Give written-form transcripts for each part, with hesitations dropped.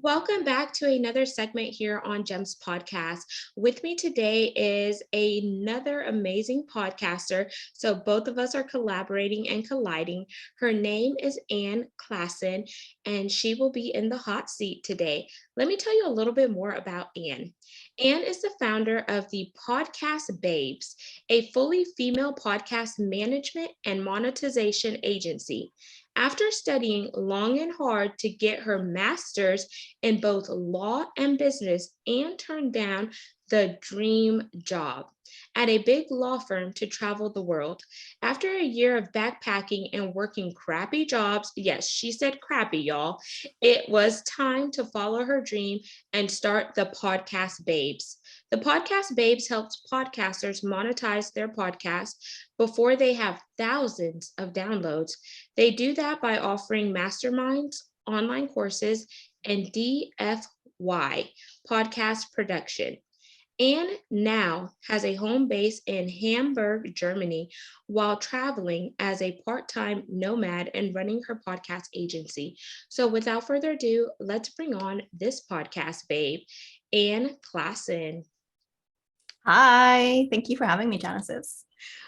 Welcome back to another segment here on Gems Podcast. With me today is another amazing podcaster. So both of us are collaborating and colliding. Her name is Claessen, and she will be in the hot seat today. Let me tell you a little bit more about Anne. Anne is the founder of the Podcast Babes, a fully female podcast management and monetization agency. After studying long and hard to get her master's in both law and business and turned down the dream job at a big law firm to travel the world. After a year of backpacking and working crappy jobs, yes, she said crappy, y'all, it was time to follow her dream and start the Podcast Babes. The Podcast Babes helps podcasters monetize their podcasts before they have thousands of downloads. They do that by offering masterminds, online courses, and DFY, podcast production. Anne now has a home base in Hamburg, Germany, while traveling as a part-time nomad and running her podcast agency. So without further ado, let's bring on this podcast babe, Anne Claessen. Hi, thank you for having me, Genesis.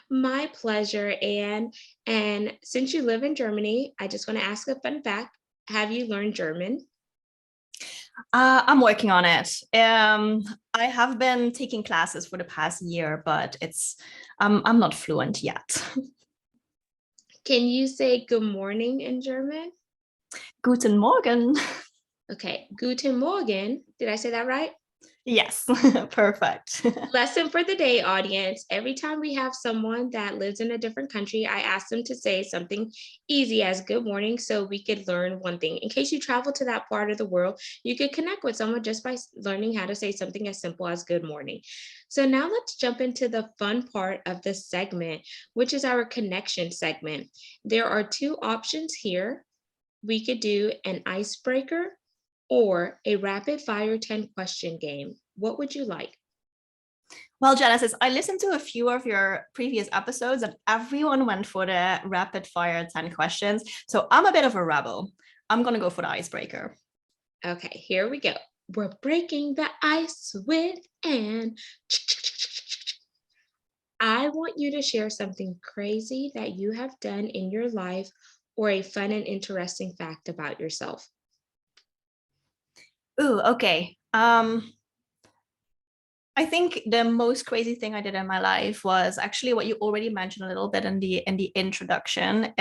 My pleasure, Anne. And since you live in Germany, I just want to ask a fun fact. Have you learned German? I'm working on it. I have been taking classes for the past year, but I'm not fluent yet. Can you say good morning in German? Guten Morgen. Okay, guten Morgen. Did I say that right? Yes, perfect. Lesson for the day, audience. Every time we have someone that lives in a different country, I ask them to say something easy as good morning so we could learn one thing. In case you travel to that part of the world, you could connect with someone just by learning how to say something as simple as good morning. So now let's jump into the fun part of this segment, which is our connection segment. There are two options here. We could do an icebreaker or a rapid fire 10 question game. What would you like? Well, Genesis, I listened to a few of your previous episodes and everyone went for the rapid fire 10 questions. So I'm a bit of a rebel. I'm going to go for the icebreaker. Okay, here we go. We're breaking the ice with Anne. I want you to share something crazy that you have done in your life or a fun and interesting fact about yourself. Ooh, okay. I think the most crazy thing I did in my life was actually what you already mentioned a little bit in the introduction.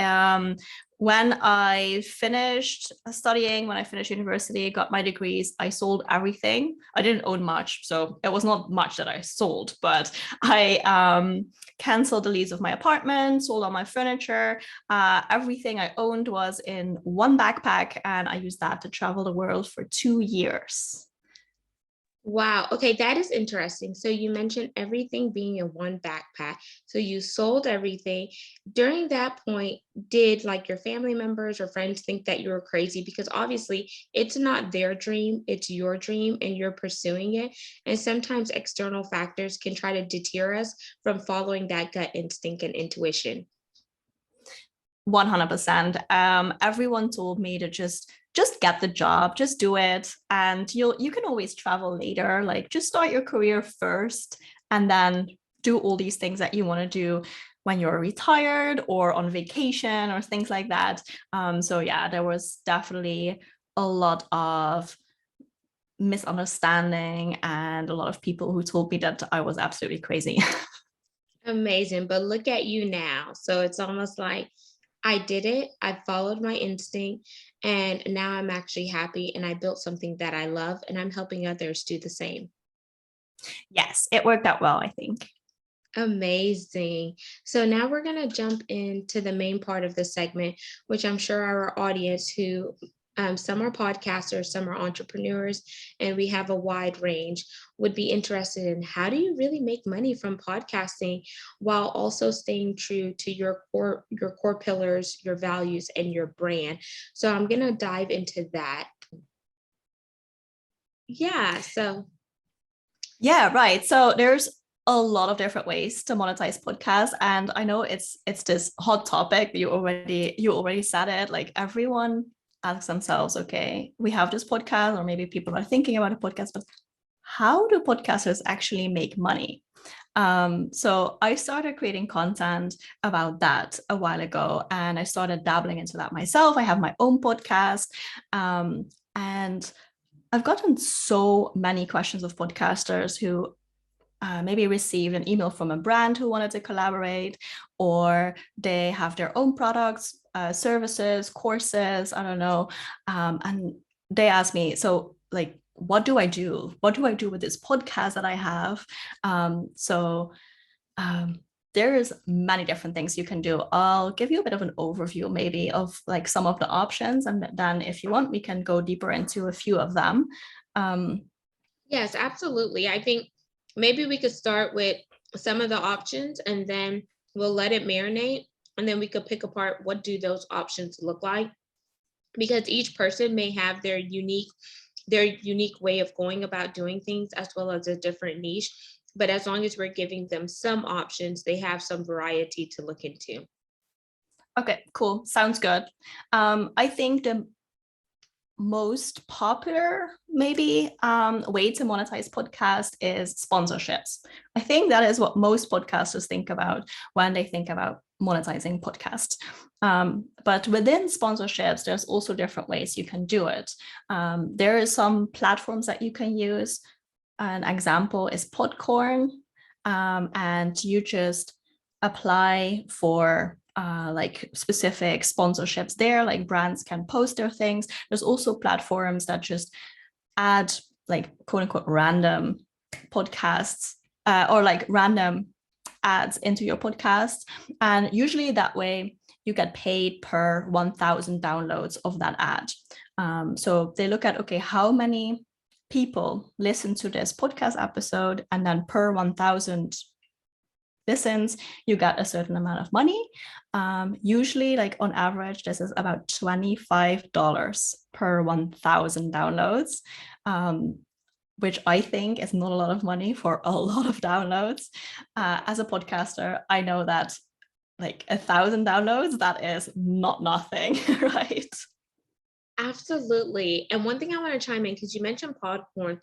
When I finished studying, when I finished university, got my degrees, I sold everything. I didn't own much, so it was not much that I sold, but I canceled the lease of my apartment, sold all my furniture. Everything I owned was in one backpack, and I used that to travel the world for 2 years. Wow. Okay, that is interesting. So you mentioned everything being in one backpack. So you sold everything. During that point, did like your family members or friends think that you were crazy? Because obviously it's not their dream, it's your dream and you're pursuing it. And sometimes external factors can try to deter us from following that gut instinct and intuition. 100%. Everyone told me to just get the job, just do it, and you can always travel later. Like, just start your career first and then do all these things that you want to do when you're retired or on vacation or things like that. So yeah, there was definitely a lot of misunderstanding and a lot of people who told me that I was absolutely crazy. Amazing. But look at you now. So it's almost like I did it, I followed my instinct, and now I'm actually happy and I built something that I love and I'm helping others do the same. Yes, it worked out well, I think. Amazing. So now we're going to jump into the main part of the segment, which I'm sure our audience who some are podcasters, some are entrepreneurs, and we have a wide range, would be interested in how do you really make money from podcasting while also staying true to your core pillars, your values, and your brand. So I'm going to dive into that. Yeah, Yeah, right. So there's a lot of different ways to monetize podcasts, and I know it's this hot topic. You already said it. Like, everyone ask themselves, okay, we have this podcast, or maybe people are thinking about a podcast, but how do podcasters actually make money? So I started creating content about that a while ago, and I started dabbling into that myself. I have my own podcast, and I've gotten so many questions of podcasters who maybe received an email from a brand who wanted to collaborate, or they have their own products, services, courses, I don't know. And they ask me, so like, what do I do? What do I do with this podcast that I have? So there's many different things you can do. I'll give you a bit of an overview maybe of like some of the options, and then if you want, we can go deeper into a few of them. Yes, absolutely. I think maybe we could start with some of the options and then we'll let it marinate, and then we could pick apart what do those options look like, because each person may have their unique way of going about doing things, as well as a different niche. But as long as we're giving them some options, they have some variety to look into. Okay, cool. Sounds good. I think the most popular maybe way to monetize podcast is sponsorships. I think that is what most podcasters think about when they think about monetizing podcasts. But within sponsorships, there's also different ways you can do it. There is some platforms that you can use. An example is Podcorn, and you just apply for like specific sponsorships there, like brands can post their things. There's also platforms that just add like quote unquote random podcasts or like random ads into your podcast. And usually that way you get paid per 1,000 downloads of that ad. So they look at, okay, how many people listen to this podcast episode, and then per 1,000 listens, you get a certain amount of money. Usually, like on average, this is about $25 per 1,000 downloads, which I think is not a lot of money for a lot of downloads. As a podcaster, I know that like 1,000 downloads, that is not nothing, right? Absolutely. And one thing I want to chime in, because you mentioned Podcorn,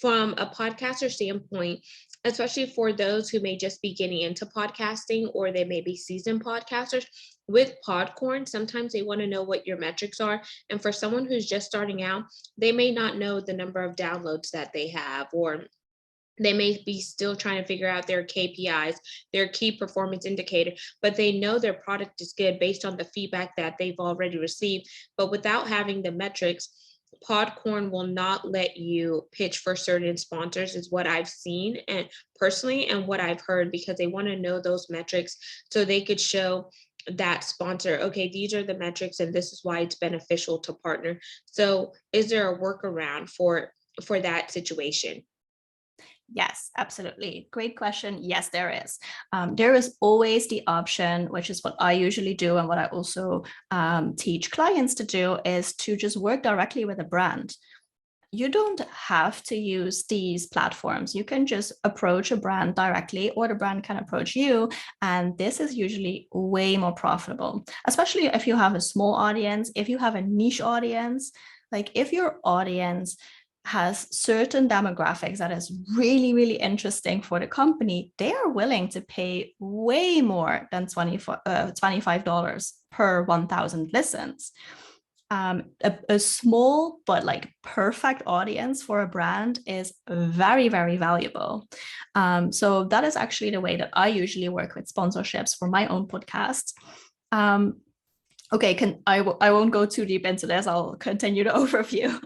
from a podcaster standpoint, especially for those who may just be getting into podcasting or they may be seasoned podcasters, with Podcorn, sometimes they want to know what your metrics are. And for someone who's just starting out, they may not know the number of downloads that they have, or they may be still trying to figure out their KPIs, their key performance indicator, but they know their product is good based on the feedback that they've already received. But without having the metrics, Podcorn will not let you pitch for certain sponsors, is what I've seen and personally, and what I've heard, because they want to know those metrics so they could show that sponsor, okay, these are the metrics and this is why it's beneficial to partner. So is there a workaround for that situation? Yes, absolutely. Great question. Yes, there is. There is always the option, which is what I usually do and what I also teach clients to do, is to just work directly with a brand. You don't have to use these platforms. You can just approach a brand directly, or the brand can approach you. And this is usually way more profitable, especially if you have a small audience, if you have a niche audience. Like if your audience has certain demographics that is really, really interesting for the company, they are willing to pay way more than $25 per 1,000 listens. A small but like perfect audience for a brand is very, very valuable. So that is actually the way that I usually work with sponsorships for my own podcast. Okay, I won't go too deep into this. I'll continue the overview.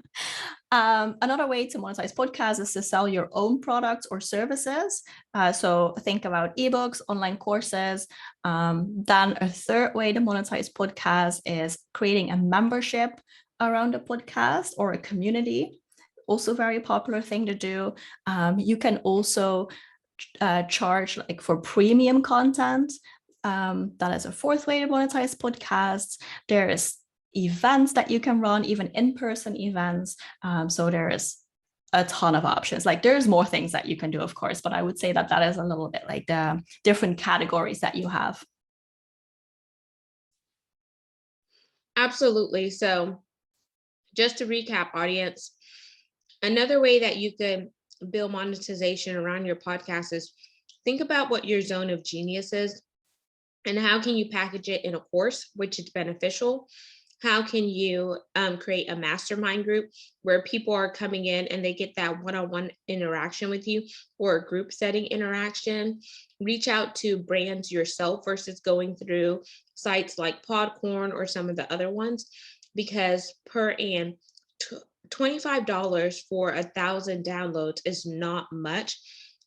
Another way to monetize podcasts is to sell your own products or services. So think about ebooks, online courses. Then a third way to monetize podcasts is creating a membership around a podcast or a community. Also very popular thing to do. You can also charge like for premium content. That is a fourth way to monetize podcasts. There is events that you can run, even in-person events. So there is a ton of options. Like there's more things that you can do, of course, but I would say that that is a little bit like the different categories that you have. Absolutely. So Just to recap, audience, another way that you can build monetization around your podcast is think about what your zone of genius is and how can you package it in a course, which is beneficial. How can you create a mastermind group where people are coming in and they get that one-on-one interaction with you, or a group setting interaction? Reach out to brands yourself versus going through sites like Podcorn or some of the other ones, because per and $25 for 1,000 downloads is not much.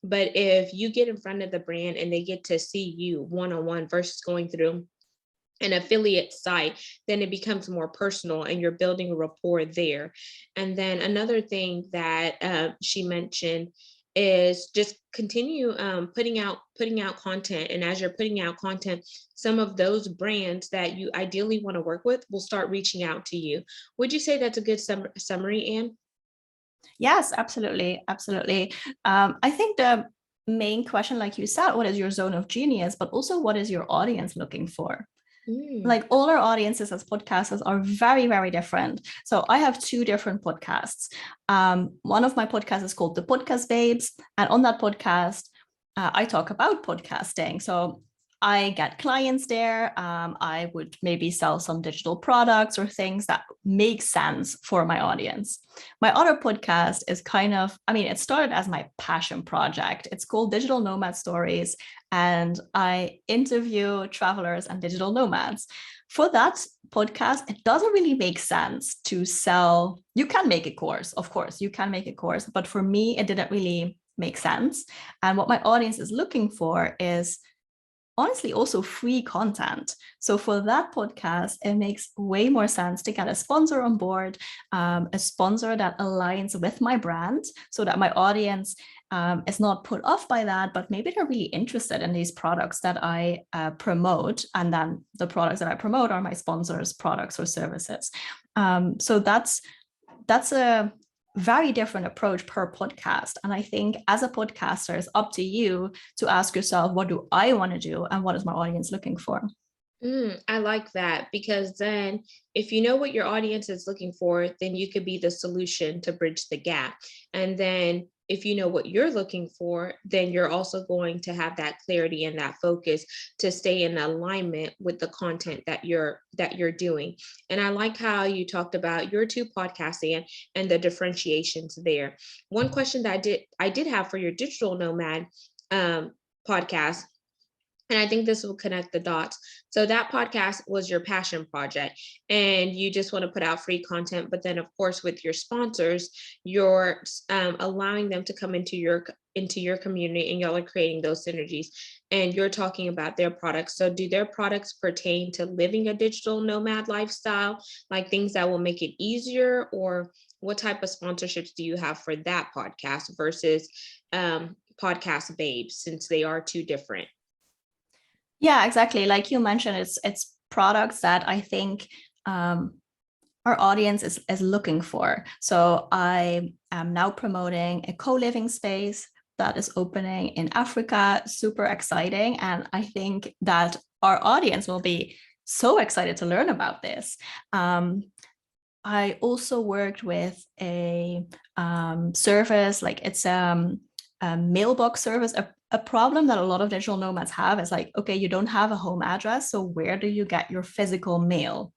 But if you get in front of the brand and they get to see you one-on-one versus going through an affiliate site, then it becomes more personal and you're building a rapport there. And then another thing that she mentioned is just continue putting out content. And as you're putting out content, some of those brands that you ideally want to work with will start reaching out to you. Would you say that's a good summary, Anne? Yes, absolutely. Absolutely. I think the main question, like you said, what is your zone of genius, but also what is your audience looking for? Like all our audiences as podcasters are very, very different. So I have two different podcasts. One of my podcasts is called The Podcast Babes. And on that podcast, I talk about podcasting. So I get clients there. I would maybe sell some digital products or things that make sense for my audience. My other podcast is kind of, I mean, it started as my passion project. It's called Digital Nomad Stories, and I interview travelers and digital nomads. For that podcast, it doesn't really make sense to sell. You can make a course, of course, you can make a course, but for me, it didn't really make sense. And what my audience is looking for is honestly also free content. So for that podcast, it makes way more sense to get a sponsor on board, a sponsor that aligns with my brand, so that my audience is not put off by that, but maybe they're really interested in these products that I promote. And then the products that I promote are my sponsors' products or services. So that's a very different approach per podcast. And I think as a podcaster, it's up to you to ask yourself, what do I want to do? And what is my audience looking for? I like that, because then if you know what your audience is looking for, then you could be the solution to bridge the gap. And then if you know what you're looking for, then you're also going to have that clarity and that focus to stay in alignment with the content that you're doing. And I like how you talked about your two podcasts and the differentiations there. One question that I did have for your digital nomad podcast, and I think this will connect the dots. So that podcast was your passion project and you just want to put out free content. But then of course, with your sponsors, you're allowing them to come into your community and y'all are creating those synergies and you're talking about their products. So do their products pertain to living a digital nomad lifestyle, like things that will make it easier? Or what type of sponsorships do you have for that podcast versus podcast babes, since they are two different? Yeah, exactly. Like you mentioned, it's products that I think our audience is looking for. So I am now promoting a co-living space that is opening in Africa. Super exciting. And I think that our audience will be so excited to learn about this. I also worked with a service, like it's a mailbox service. A problem that a lot of digital nomads have is like, okay, you don't have a home address, so where do you get your physical mail?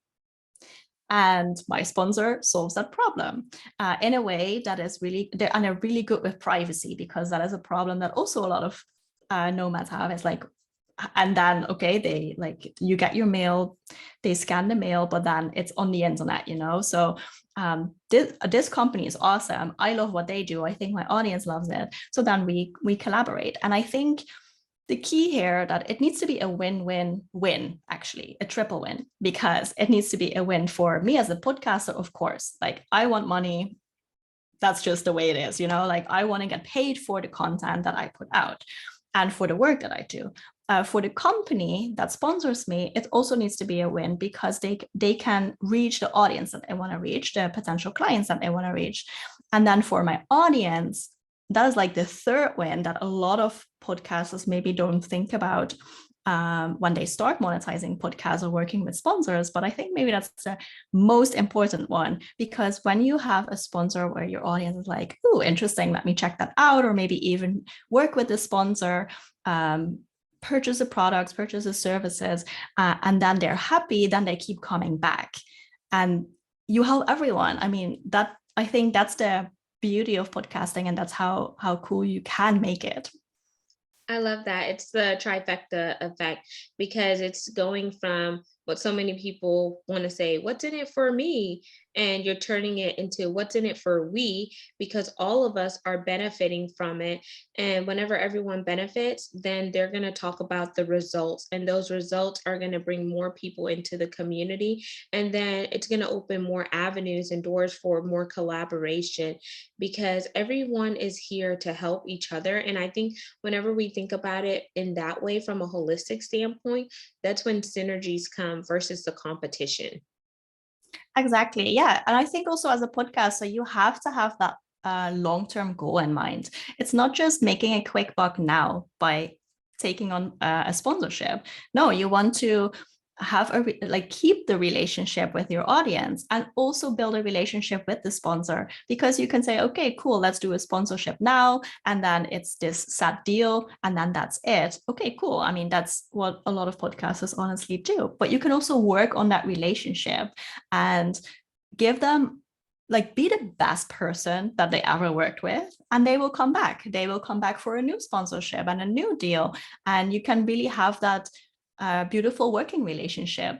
And my sponsor solves that problem in a way that is really, and they're really good with privacy, because that is a problem that also a lot of nomads have. It's like, and then okay, they like, you get your mail, they scan the mail, but then it's on the internet, so this company is awesome. I love what they do. I think my audience loves it. So then we collaborate. And I think the key here, that it needs to be a win-win-win, actually a triple win, because it needs to be a win for me as a podcaster. Of course, like I want money. That's just the way it is, like I want to get paid for the content that I put out and for the work that I do. For the company that sponsors me, it also needs to be a win, because they can reach the audience that they want to reach, the potential clients that they want to reach. And then for my audience, that is like the third win that a lot of podcasters maybe don't think about. when they start monetizing podcasts or working with sponsors. But I think maybe that's the most important one, because when you have a sponsor where your audience is like, oh, interesting, let me check that out, or maybe even work with the sponsor, purchase the products, purchase the services, and then they're happy, then they keep coming back. And you help everyone. I mean, I think that's the beauty of podcasting, and that's how cool you can make it. I love that. It's the trifecta effect, because it's going from what so many people want to say, what's in it for me? And you're turning it into what's in it for we, because all of us are benefiting from it. And whenever everyone benefits, then they're going to talk about the results. And those results are going to bring more people into the community. And then it's going to open more avenues and doors for more collaboration, because everyone is here to help each other. And I think whenever we think about it in that way, from a holistic standpoint, that's when synergies come versus the competition. Exactly. Yeah. And I think also as a podcaster, you have to have that long-term goal in mind. It's not just making a quick buck now by taking on a sponsorship. No, you want to have keep the relationship with your audience, and also build a relationship with the sponsor, because you can say, okay, cool, let's do a sponsorship now, and then it's this set deal, and then that's it. Okay, cool. I mean, that's what a lot of podcasters honestly do. But you can also work on that relationship and give them, be the best person that they ever worked with, and they will come back. They will come back for a new sponsorship and a new deal, and you can really have that beautiful working relationship.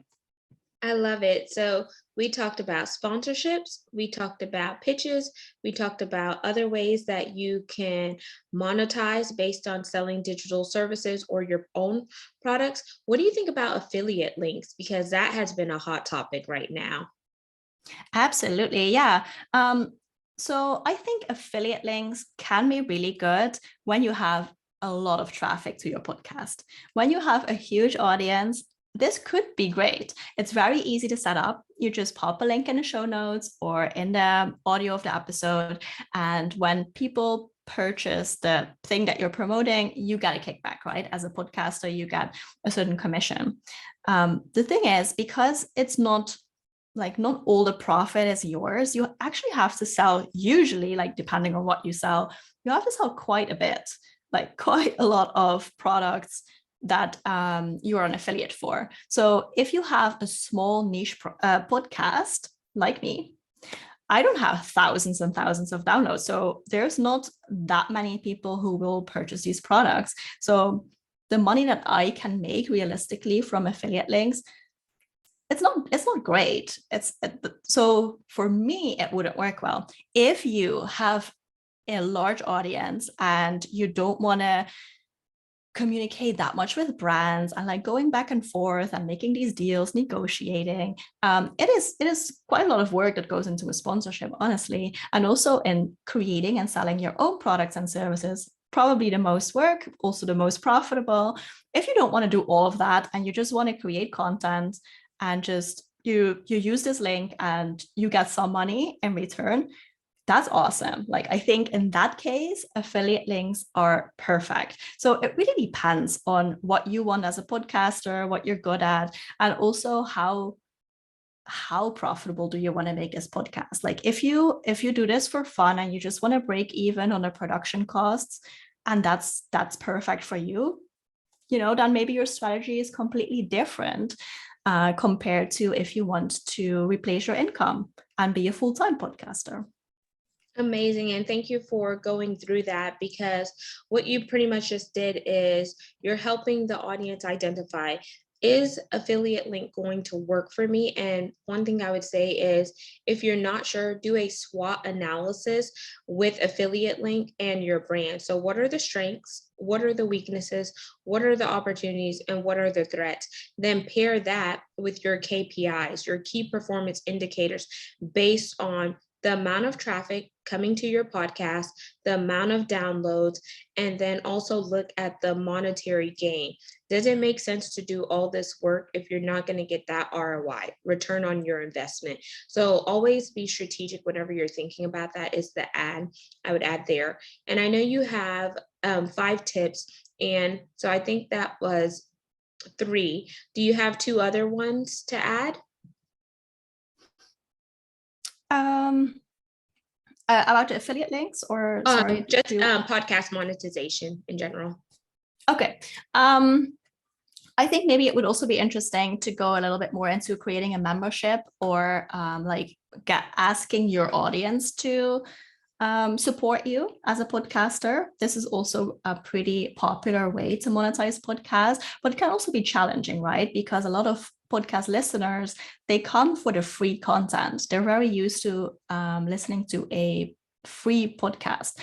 I love it. So we talked about sponsorships, we talked about pitches, we talked about other ways that you can monetize based on selling digital services or your own products. What do you think about affiliate links? Because that has been a hot topic right now. Absolutely, yeah. So I think affiliate links can be really good when you have a lot of traffic to your podcast. When you have a huge audience, this could be great. It's very easy to set up. You just pop a link in the show notes or in the audio of the episode. And when people purchase the thing that you're promoting, you get a kickback, right? As a podcaster, you get a certain commission. The thing is, because it's not all the profit is yours, you actually have to sell, usually, depending on what you sell, you have to sell quite a bit, quite a lot of products that you are an affiliate for. So if you have a small niche podcast like me, I don't have thousands and thousands of downloads. So there's not that many people who will purchase these products. So the money that I can make realistically from affiliate links, it's not great. So for me, it wouldn't work well. If you have a large audience and you don't want to communicate that much with brands and going back and forth and making these deals, negotiating, it is quite a lot of work that goes into a sponsorship, honestly, and also in creating and selling your own products and services. Probably the most work, also the most profitable. If you don't want to do all of that and you just want to create content and just you use this link and you get some money in return, that's awesome. I think in that case, affiliate links are perfect. So it really depends on what you want as a podcaster, what you're good at, and also how profitable do you want to make this podcast. If you do this for fun and you just want to break even on the production costs, and that's perfect for you, then maybe your strategy is completely different compared to if you want to replace your income and be a full-time podcaster. Amazing. And thank you for going through that, because what you pretty much just did is you're helping the audience identify, is affiliate link going to work for me? And one thing I would say is, if you're not sure, do a SWOT analysis with affiliate link and your brand. So what are the strengths? What are the weaknesses? What are the opportunities? And what are the threats? Then pair that with your KPIs, your key performance indicators, based on the amount of traffic coming to your podcast, the amount of downloads, and then also look at the monetary gain. Does it make sense to do all this work if you're not going to get that ROI, return on your investment? So always be strategic whenever you're thinking about that, is the add. I would add there. And I know you have 5 tips. And so I think that was 3. Do you have 2 other ones to add? About the affiliate links, or sorry, Just podcast monetization in general. Okay. I think maybe it would also be interesting to go a little bit more into creating a membership, or like asking your audience to support you as a podcaster. This is also a pretty popular way to monetize podcasts, but it can also be challenging, right? Because a lot of podcast listeners, they come for the free content. They're very used to listening to a free podcast.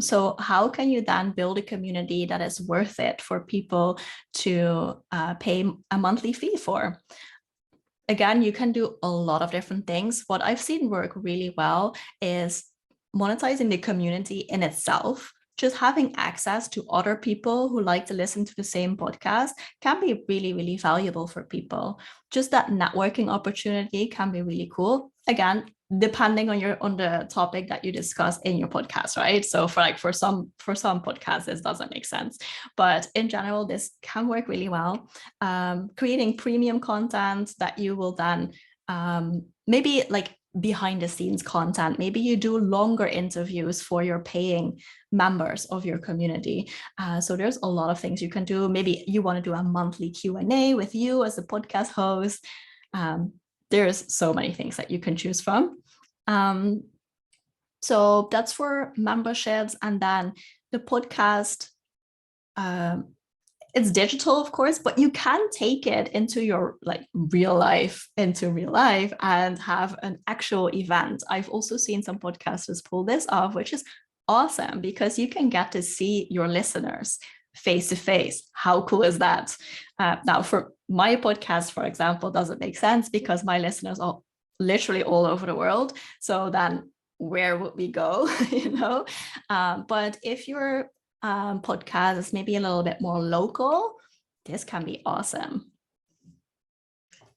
So how can you then build a community that is worth it for people to pay a monthly fee for? Again, you can do a lot of different things. What I've seen work really well is monetizing the community in itself. Just having access to other people who like to listen to the same podcast can be really, really valuable for people. Just that networking opportunity can be really cool. Again, depending on the topic that you discuss in your podcast, right? So for some podcasts, this doesn't make sense, but in general, this can work really well. Creating premium content that you will then maybe like behind the scenes content. Maybe you do longer interviews for your paying members of your community. So there's a lot of things you can do. Maybe you want to do a monthly Q&A with you as a podcast host. There's so many things that you can choose from. So that's for memberships. And then the podcast, it's digital, of course, but you can take it into your real life and have an actual event. I've also seen some podcasters pull this off, which is awesome because you can get to see your listeners face to face. How cool is that? Now, for my podcast, for example, doesn't make sense because my listeners are literally all over the world. So then where would we go? But if your podcast is maybe a little bit more local, this can be awesome.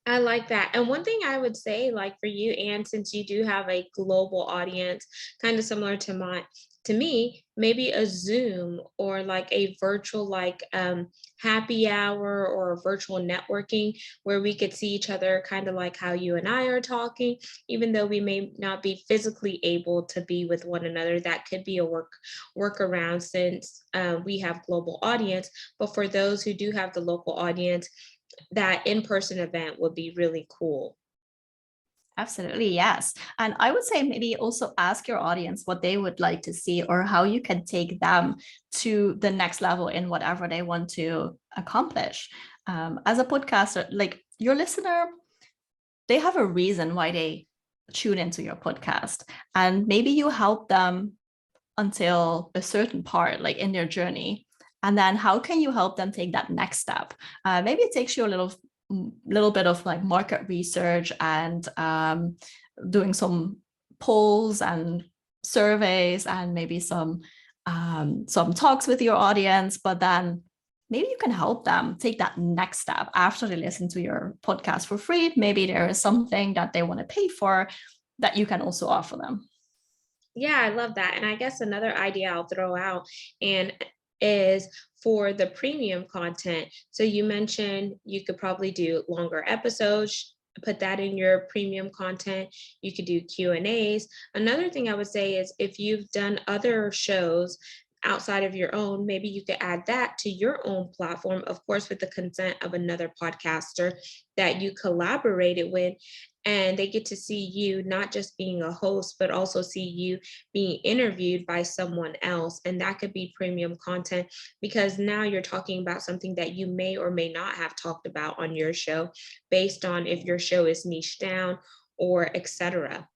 I like that. And one thing I would say, like for you, Anne, since you do have a global audience, kind of similar to me, maybe a Zoom or like a virtual happy hour or a virtual networking where we could see each other, kind of like how you and I are talking, even though we may not be physically able to be with one another. That could be a workaround since we have global audience. But for those who do have the local audience, that in-person event would be really cool. Absolutely, yes. And I would say maybe also ask your audience what they would like to see or how you can take them to the next level in whatever they want to accomplish. As a podcaster, like your listener, they have a reason why they tune into your podcast. And maybe you help them until a certain part, like in their journey. And then how can you help them take that next step? Maybe it takes you a little bit of like market research and doing some polls and surveys and maybe some talks with your audience, but then maybe you can help them take that next step after they listen to your podcast for free. Maybe there is something that they want to pay for that you can also offer them. Yeah, I love that. And I guess another idea I'll throw out and is for the premium content. So you mentioned you could probably do longer episodes, put that in your premium content. You could do Q&As. Another thing I would say is if you've done other shows outside of your own, maybe you could add that to your own platform, of course, with the consent of another podcaster that you collaborated with. And they get to see you not just being a host, but also see you being interviewed by someone else. And that could be premium content because now you're talking about something that you may or may not have talked about on your show based on if your show is niche down or etc.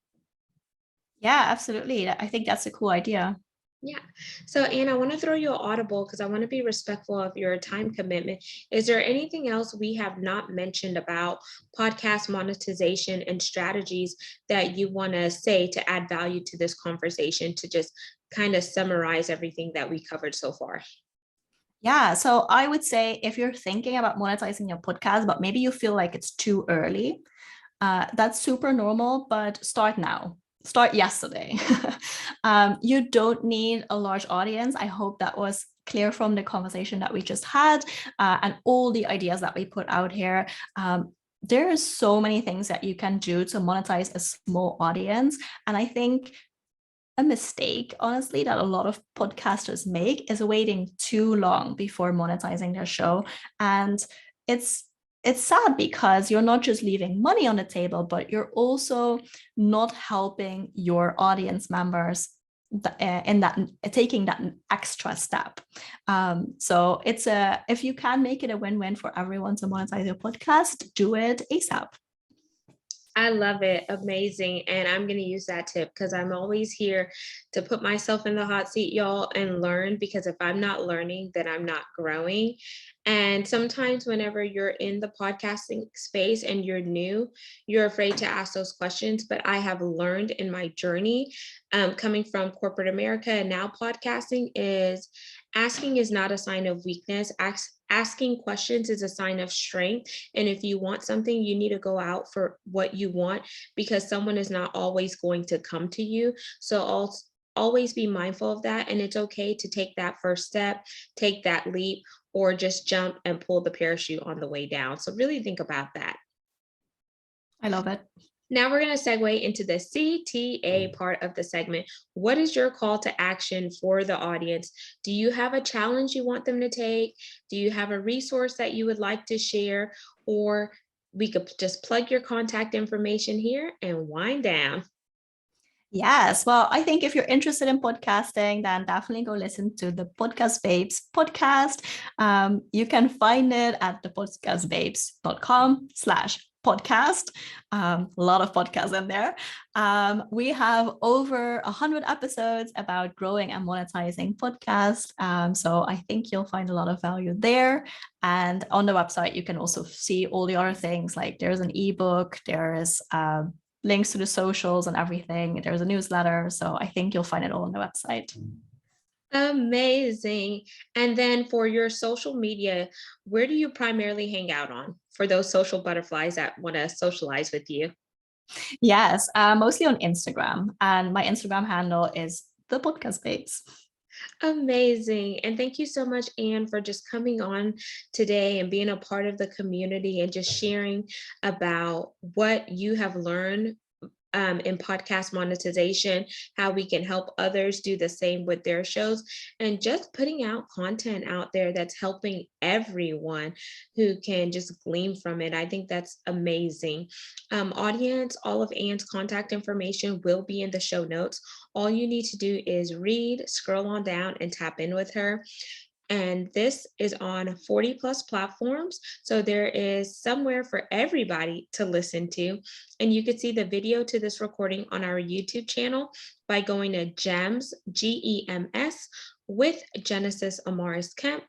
Yeah, absolutely. I think that's a cool idea. Yeah. So, Anne, I want to throw you an audible because I want to be respectful of your time commitment. Is there anything else we have not mentioned about podcast monetization and strategies that you want to say to add value to this conversation to just kind of summarize everything that we covered so far? Yeah, so I would say if you're thinking about monetizing your podcast, but maybe you feel like it's too early, that's super normal, but start now. Start yesterday. You don't need a large audience. I hope that was clear from the conversation that we just had and all the ideas that we put out here. There are so many things that you can do to monetize a small audience. And I think a mistake, honestly, that a lot of podcasters make is waiting too long before monetizing their show. And it's sad because you're not just leaving money on the table, but you're also not helping your audience members in that taking that extra step. So if you can make it a win-win for everyone to monetize your podcast, do it ASAP. I love it. Amazing. And I'm going to use that tip because I'm always here to put myself in the hot seat, y'all, and learn, because if I'm not learning, then I'm not growing. And sometimes whenever you're in the podcasting space and you're new, you're afraid to ask those questions. But I have learned in my journey, coming from corporate America and now podcasting, is asking is not a sign of weakness. Asking questions is a sign of strength. And if you want something, you need to go out for what you want, because someone is not always going to come to you. So always be mindful of that. And it's okay to take that first step, take that leap, or just jump and pull the parachute on the way down. So really think about that. I love it. Now we're going to segue into the CTA part of the segment. What is your call to action for the audience? Do you have a challenge you want them to take? Do you have a resource that you would like to share? Or we could just plug your contact information here and wind down. Yes. Well, I think if you're interested in podcasting, then definitely go listen to the Podcast Babes podcast. You can find it at thepodcastbabes.com/podcast. A lot of podcasts in there. We have over 100 episodes about growing and monetizing podcasts. So I think you'll find a lot of value there. And on the website, you can also see all the other things, like there's an ebook, there is links to the socials and everything. There's a newsletter. So I think you'll find it all on the website. Amazing. And then for your social media, where do you primarily hang out on for those social butterflies that want to socialize with you? Yes, mostly on Instagram. And my Instagram handle is The Podcast Babes. Amazing. And thank you so much, Anne, for just coming on today and being a part of the community and just sharing about what you have learned in podcast monetization, how we can help others do the same with their shows, and just putting out content out there that's helping everyone who can just glean from it. I think that's amazing. Audience, all of Anne's contact information will be in the show notes. All you need to do is read, scroll on down, and tap in with her. And this is on 40 plus platforms. So there is somewhere for everybody to listen to. And you can see the video to this recording on our YouTube channel by going to GEMS, GEMS, with Genesis Amaris Kemp.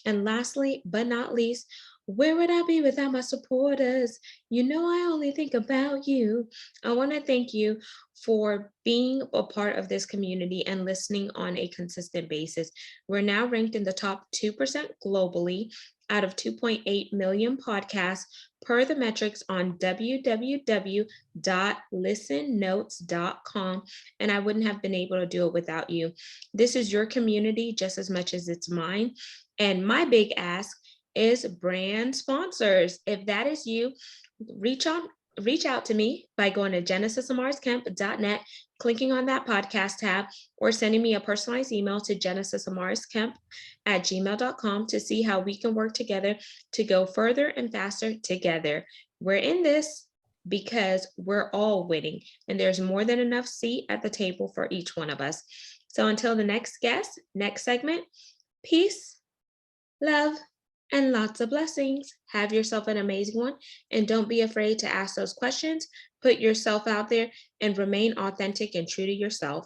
And lastly, but not least, where would I be without my supporters? You know, I only think about you. I want to thank you for being a part of this community and listening on a consistent basis. We're now ranked in the top 2% globally out of 2.8 million podcasts per the metrics on www.listennotes.com. And I wouldn't have been able to do it without you. This is your community just as much as it's mine. And my big ask is brand sponsors. If that is you, reach out to me by going to genesisamarisKemp.net, clicking on that podcast tab, or sending me a personalized email to genesisamarisKemp@gmail.com to see how we can work together to go further and faster together. We're in this because we're all winning, and there's more than enough seat at the table for each one of us. So until the next guest, next segment, peace, love, and lots of blessings. Have yourself an amazing one. And don't be afraid to ask those questions. Put yourself out there and remain authentic and true to yourself.